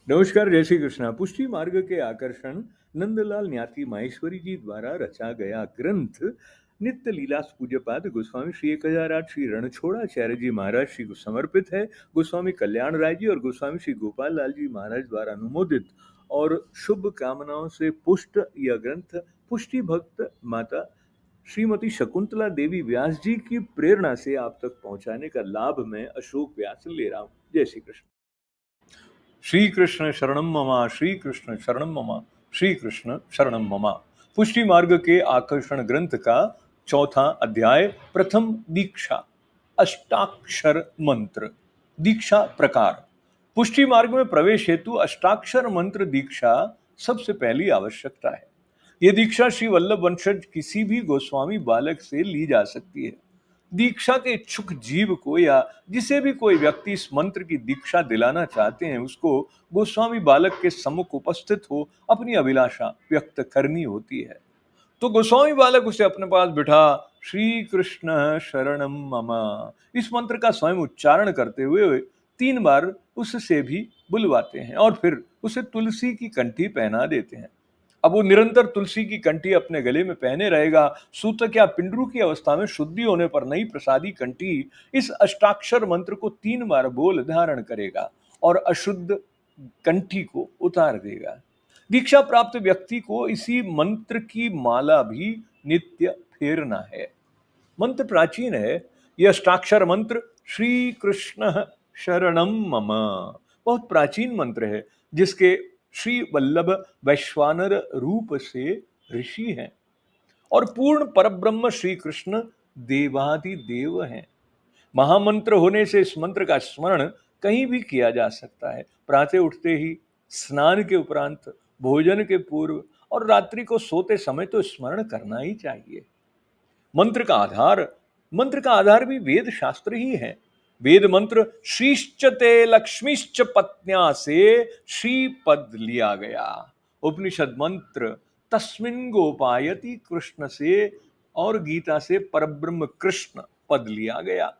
नमस्कार, जय श्री कृष्णा। पुष्टि मार्ग के आकर्षण नंदलाल न्याती माहेश्वरी जी द्वारा रचा गया ग्रंथ नित्य लीलास पूज्यपाद गोस्वामी श्री 1008 श्री रणछोड़ाचार्य जी महाराज श्री को समर्पित है। गोस्वामी कल्याण राय जी और गोस्वामी श्री गोपाल लाल जी महाराज द्वारा अनुमोदित और शुभ कामनाओं से पुष्ट यह ग्रंथ पुष्टि भक्त माता श्रीमती शकुंतला देवी व्यास जी की प्रेरणा से आप तक पहुंचाने का लाभ मैं अशोक व्यास ले रहा हूं। जय श्री कृष्ण। श्री कृष्ण शरणम ममा, श्री कृष्ण शरणम ममा, श्री कृष्ण शरणम ममा। पुष्टि मार्ग के आकर्षण ग्रंथ का चौथा अध्याय, प्रथम दीक्षा, अष्टाक्षर मंत्र। दीक्षा प्रकार। पुष्टि मार्ग में प्रवेश हेतु अष्टाक्षर मंत्र दीक्षा सबसे पहली आवश्यकता है। यह दीक्षा श्री वल्लभ वंशज किसी भी गोस्वामी बालक से ली जा सकती है। दीक्षा के इच्छुक जीव को या जिसे भी कोई व्यक्ति इस मंत्र की दीक्षा दिलाना चाहते हैं, उसको गोस्वामी बालक के सम्मुख उपस्थित हो अपनी अभिलाषा व्यक्त करनी होती है। तो गोस्वामी बालक उसे अपने पास बिठा श्री कृष्ण शरणम मम इस मंत्र का स्वयं उच्चारण करते हुए 3 बार उससे भी बुलवाते हैं और फिर उसे तुलसी की कंठी पहना देते हैं। अब वो निरंतर तुलसी की कंठी अपने गले में पहने रहेगा। सूतक या पिंडरू की अवस्था में शुद्धि होने पर नई प्रसादी कंठी इस अष्टाक्षर मंत्र को 3 बार बोल धारण करेगा और अशुद्ध कंठी को उतार देगा। दीक्षा प्राप्त व्यक्ति को इसी मंत्र की माला भी नित्य फेरना है। मंत्र प्राचीन है। यह अष्टाक्षर मंत्र श्री कृष्ण शरणम मम बहुत प्राचीन मंत्र है, जिसके श्री वल्लभ वैश्वानर रूप से ऋषि हैं और पूर्ण परब्रह्म श्री कृष्ण देवादि देव हैं। महामंत्र होने से इस मंत्र का स्मरण कहीं भी किया जा सकता है। प्रातः उठते ही, स्नान के उपरांत, भोजन के पूर्व और रात्रि को सोते समय तो स्मरण करना ही चाहिए। मंत्र का आधार भी वेद शास्त्र ही है। वेद मंत्र श्रीश्च ते लक्ष्मीश्च पत्न्या से श्री पद लिया गया। उपनिषद मंत्र तस्मिन् गोपायति कृष्ण से और गीता से परब्रह्म कृष्ण पद लिया गया।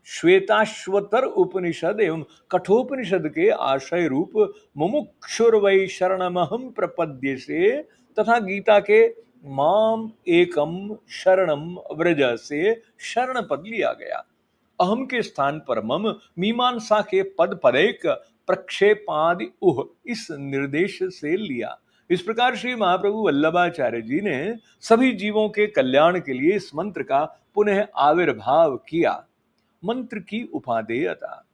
श्वेताश्वतर उपनिषद एवं कठोपनिषद के आशय रूप मुमुक्षुर्वै शरणमहं प्रपद्ये से तथा गीता के माम एकम शरणम व्रज से शरण पद लिया गया। अहम के स्थान पर मम, मीमांसा के पद पदैक, प्रक्षेपादि उह इस निर्देश से लिया। इस प्रकार श्री महाप्रभु वल्लभाचार्य जी ने सभी जीवों के कल्याण के लिए इस मंत्र का पुनः आविर्भाव किया। मंत्र की उपादेयता।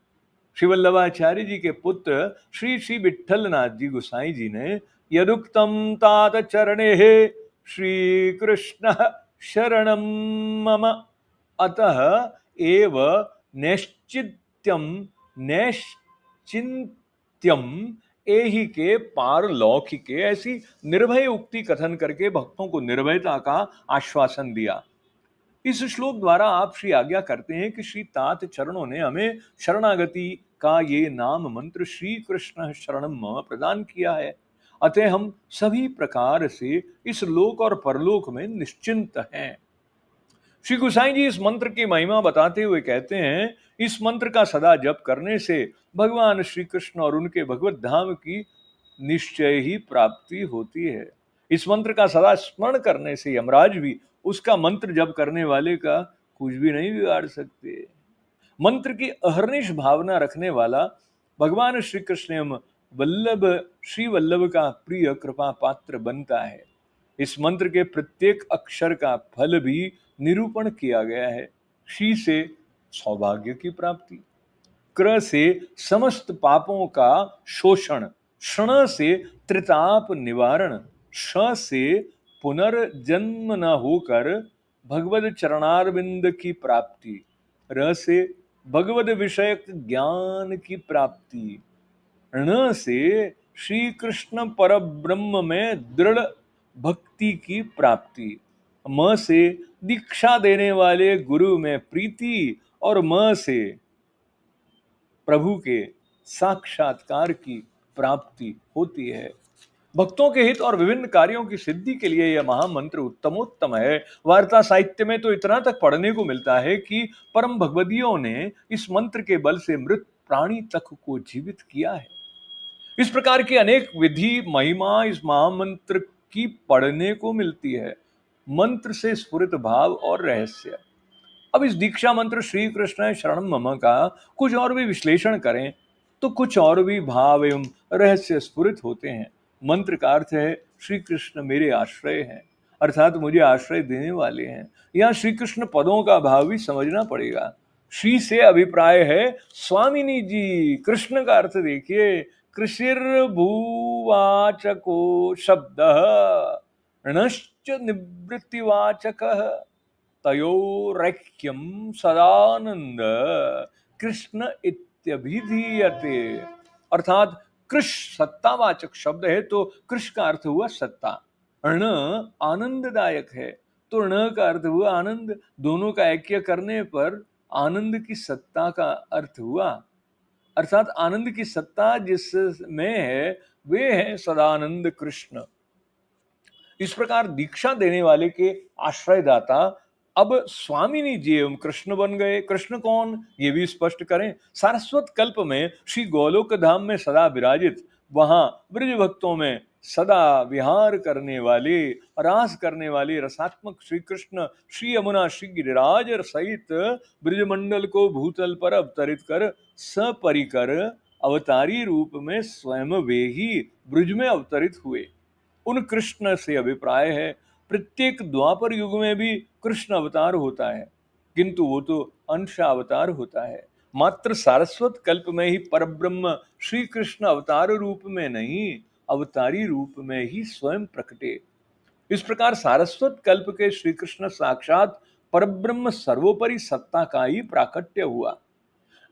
श्री वल्लभाचार्य जी के पुत्र श्री श्री विठ्ठलनाथ जी गोसाई जी ने यदुक्तम तात चरणे श्री कृष्ण शरणम मम अतः एव नैश्चित्यम नैश्चिंत्यम एहि के पारलौकिके ऐसी निर्भय उक्ति कथन करके भक्तों को निर्भयता का आश्वासन दिया। इस श्लोक द्वारा आप श्री आज्ञा करते हैं कि श्री तात चरणों ने हमें शरणागति का ये नाम मंत्र श्री कृष्ण शरणम मम प्रदान किया है। अतः हम सभी प्रकार से इस लोक और परलोक में निश्चिंत हैं। श्री गोसाई जी इस मंत्र की महिमा बताते हुए कहते हैं, इस मंत्र का सदा जप करने से भगवान श्री कृष्ण और उनके भगवत धाम की निश्चय ही प्राप्ति होती है। इस मंत्र का सदा स्मरण करने से यमराज भी उसका मंत्र जप करने वाले का कुछ भी नहीं बिगाड़ सकते। मंत्र की अहर्निश भावना रखने वाला भगवान श्री कृष्ण एवं वल्लभ श्री वल्लभ का प्रिय कृपा पात्र बनता है। इस मंत्र के प्रत्येक अक्षर का फल भी निरूपण किया गया है। श्री से सौभाग्य की प्राप्ति, क्र से समस्त पापों का शोषण, क्षण से त्रिताप निवारण, श से पुनर्जन्म न होकर भगवद चरणारविंद की प्राप्ति, र से भगवद विषयक ज्ञान की प्राप्ति, ण से श्री कृष्ण पर ब्रह्म में दृढ़ भक्ति की प्राप्ति, म से दीक्षा देने वाले गुरु में प्रीति और म से प्रभु के साक्षात्कार की प्राप्ति होती है। भक्तों के हित और विभिन्न कार्यों की सिद्धि के लिए यह महामंत्र उत्तमोत्तम है। वार्ता साहित्य में तो इतना तक पढ़ने को मिलता है कि परम भगवदियों ने इस मंत्र के बल से मृत प्राणी तक को जीवित किया है। इस प्रकार की अनेक विधि महिमा इस महामंत्र की पढ़ने को मिलती है। मंत्र से स्फुरित भाव और रहस्य। अब इस दीक्षा मंत्र श्री कृष्ण शरणम मम का कुछ और भी विश्लेषण करें तो कुछ और भी भाव एवं रहस्य स्फुरित होते हैं। मंत्र का अर्थ है श्री कृष्ण मेरे आश्रय हैं, अर्थात मुझे आश्रय देने वाले हैं। यहाँ श्री कृष्ण पदों का भाव भी समझना पड़ेगा। श्री से अभिप्राय है स्वामिनी जी। कृष्ण का अर्थ देखिए, कृषिर भूवाचको शब्द णश्च निवृत्तिवाचक तयोरैक्यं सदानंद कृष्ण इत्यभिधीयते। अर्थात कृष्ण सत्तावाचक शब्द है तो कृष्ण का अर्थ हुआ सत्ता, ण आनंददायक है तो ण का अर्थ हुआ आनंद। दोनों का ऐक्य करने पर आनंद की सत्ता का अर्थ हुआ, अर्थात आनंद की सत्ता जिसमें है वे है सदानंद कृष्ण। इस प्रकार दीक्षा देने वाले के आश्रयदाता अब स्वामिनी जी एवं कृष्ण बन गए। कृष्ण कौन, ये भी स्पष्ट करें। सारस्वत कल्प में श्री गोलोक धाम में सदा विराजित, वहां ब्रज भक्तों में सदा विहार करने वाले, रास करने वाले रसात्मक श्री कृष्ण श्री यमुना श्री गिरिराज सहित ब्रजमंडल को भूतल पर अवतरित कर सपरिकर अवतारी रूप में स्वयं वे ही ब्रज में अवतरित हुए। उन कृष्ण से अभिप्राय है प्रत्येक द्वापर युग में भी कृष्ण अवतार होता है, किंतु वो तो अंश अवतार होता है। मात्र सारस्वत कल्प में ही परब्रह्म श्री कृष्ण अवतार रूप में नहीं, अवतारी रूप में ही स्वयं प्रकटे। इस प्रकार सारस्वत कल्प के श्री कृष्ण साक्षात परब्रह्म सर्वोपरि सत्ता का ही प्राकट्य हुआ।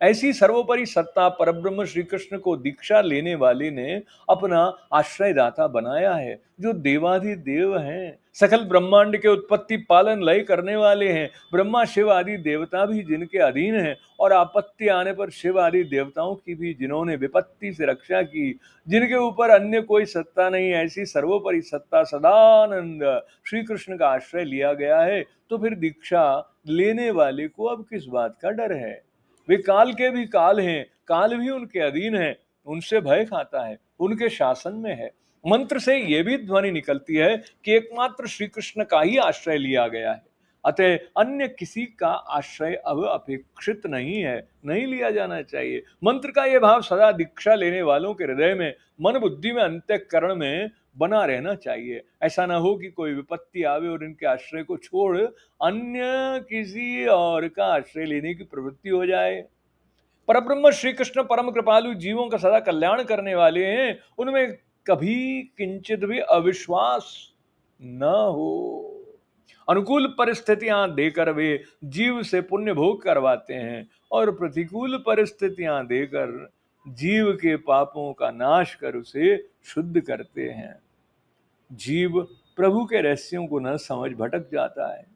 ऐसी सर्वोपरि सत्ता परब्रह्म श्री कृष्ण को दीक्षा लेने वाले ने अपना आश्रयदाता बनाया है, जो देवाधिदेव हैं, सकल ब्रह्मांड के उत्पत्ति पालन लय करने वाले हैं। ब्रह्मा शिव आदि देवता भी जिनके अधीन हैं, और आपत्ति आने पर शिव आदि देवताओं की भी जिन्होंने विपत्ति से रक्षा की, जिनके ऊपर अन्य कोई सत्ता नहीं, ऐसी सर्वोपरि सत्ता सदानंद श्री कृष्ण का आश्रय लिया गया है। तो फिर दीक्षा लेने वाले को अब किस बात का डर है? वे काल के भी काल हैं, काल भी उनके अधीन है, उनसे भय खाता है, उनके शासन में है। मंत्र से यह भी ध्वनि निकलती है कि एकमात्र श्री कृष्ण का ही आश्रय लिया गया है, अतः अन्य किसी का आश्रय अब अपेक्षित नहीं है, नहीं लिया जाना चाहिए। मंत्र का यह भाव सदा दीक्षा लेने वालों के हृदय में, मन बुद्धि में, अंतःकरण में बना रहना चाहिए। ऐसा ना हो कि कोई विपत्ति आवे और इनके आश्रय को छोड़ अन्य किसी और का आश्रय लेने की प्रवृत्ति हो जाए। परब्रह्म श्री कृष्ण परम कृपालु, जीवों का सदा कल्याण करने वाले हैं, उनमें कभी किंचित भी अविश्वास न हो। अनुकूल परिस्थितियां देकर वे जीव से पुण्य भोग करवाते हैं, और प्रतिकूल परिस्थितियां देकर जीव के पापों का नाश कर उसे शुद्ध करते हैं। जीव प्रभु के रहस्यों को न समझ भटक जाता है।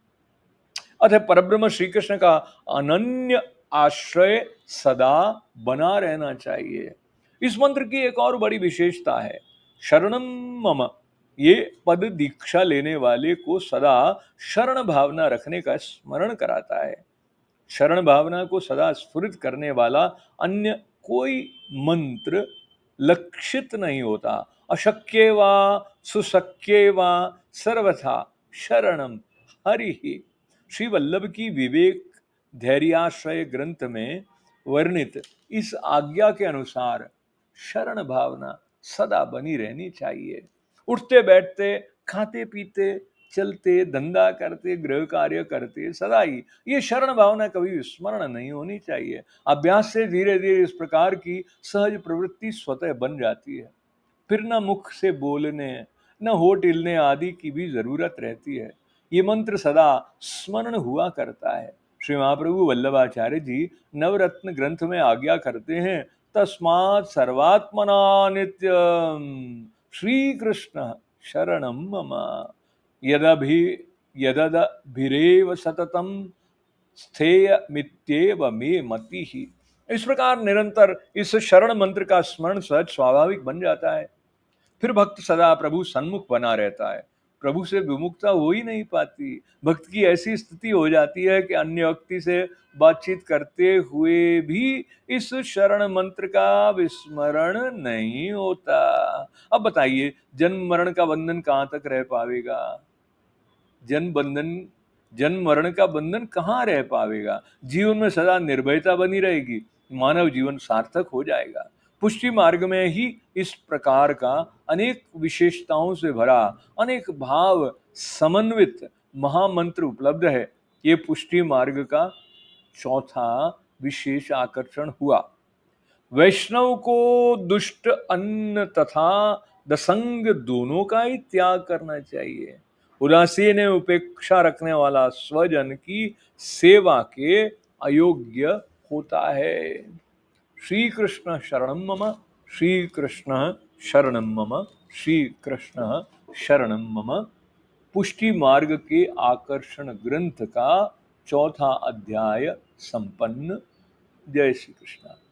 अतः परब्रह्म श्री कृष्ण का अनन्य आश्रय सदा बना रहना चाहिए। इस मंत्र की एक और बड़ी विशेषता है शरणम मम। ये पद दीक्षा लेने वाले को सदा शरण भावना रखने का स्मरण कराता है। शरण भावना को सदा स्फुरित करने वाला अन्य कोई मंत्र लक्षित नहीं होता। अशक्य वा सुशक्य वा सर्वथा शरणम हरि ही। श्री वल्लभ की विवेक धैर्याश्रय ग्रंथ में वर्णित इस आज्ञा के अनुसार शरण भावना सदा बनी रहनी चाहिए। उठते बैठते, खाते पीते, चलते, धंधा करते, गृह कार्य करते, सदा ही ये शरण भावना कभी विस्मरण नहीं होनी चाहिए। अभ्यास से धीरे धीरे इस प्रकार की सहज प्रवृत्ति स्वतः बन जाती है। फिर न मुख से बोलने, न होठ हिलने आदि की भी जरूरत रहती है। ये मंत्र सदा स्मरण हुआ करता है। श्री महाप्रभु वल्लभाचार्य जी नवरत्न ग्रंथ में आज्ञा करते हैं, तस्मात् सर्वात्मना नित्यम श्री कृष्ण शरणम मम यदभि यदभिरेव सततम स्थेय मित्येव मे मति ही। इस प्रकार निरंतर इस शरण मंत्र का स्मरण सहज स्वाभाविक बन जाता है। फिर भक्त सदा प्रभु सन्मुख बना रहता है। प्रभु से विमुखता हो ही नहीं पाती। भक्त की ऐसी स्थिति हो जाती है कि अन्य व्यक्ति से बातचीत करते हुए भी इस शरण मंत्र का विस्मरण नहीं होता। अब बताइए, जन्म मरण का बंधन कहाँ तक रह पावेगा? जन्म मरण का बंधन कहाँ रह पावेगा? जीवन में सदा निर्भयता बनी रहेगी, मानव जीवन सार्थक हो जाएगा। पुष्टि मार्ग में ही इस प्रकार का अनेक विशेषताओं से भरा, अनेक भाव समन्वित महामंत्र उपलब्ध है। ये पुष्टि मार्ग का चौथा विशेष आकर्षण हुआ। वैष्णव को दुष्ट अन्न तथा दसंग दोनों का ही त्याग करना चाहिए। उदासीन एवं उपेक्षा रखने वाला स्वजन की सेवा के अयोग्य होता है। श्री कृष्ण शरणम मम, श्री कृष्ण शरणम मम, श्री कृष्ण शरणम मम। पुष्टि मार्ग के आकर्षण ग्रंथ का चौथा अध्याय संपन्न। जय श्री कृष्ण।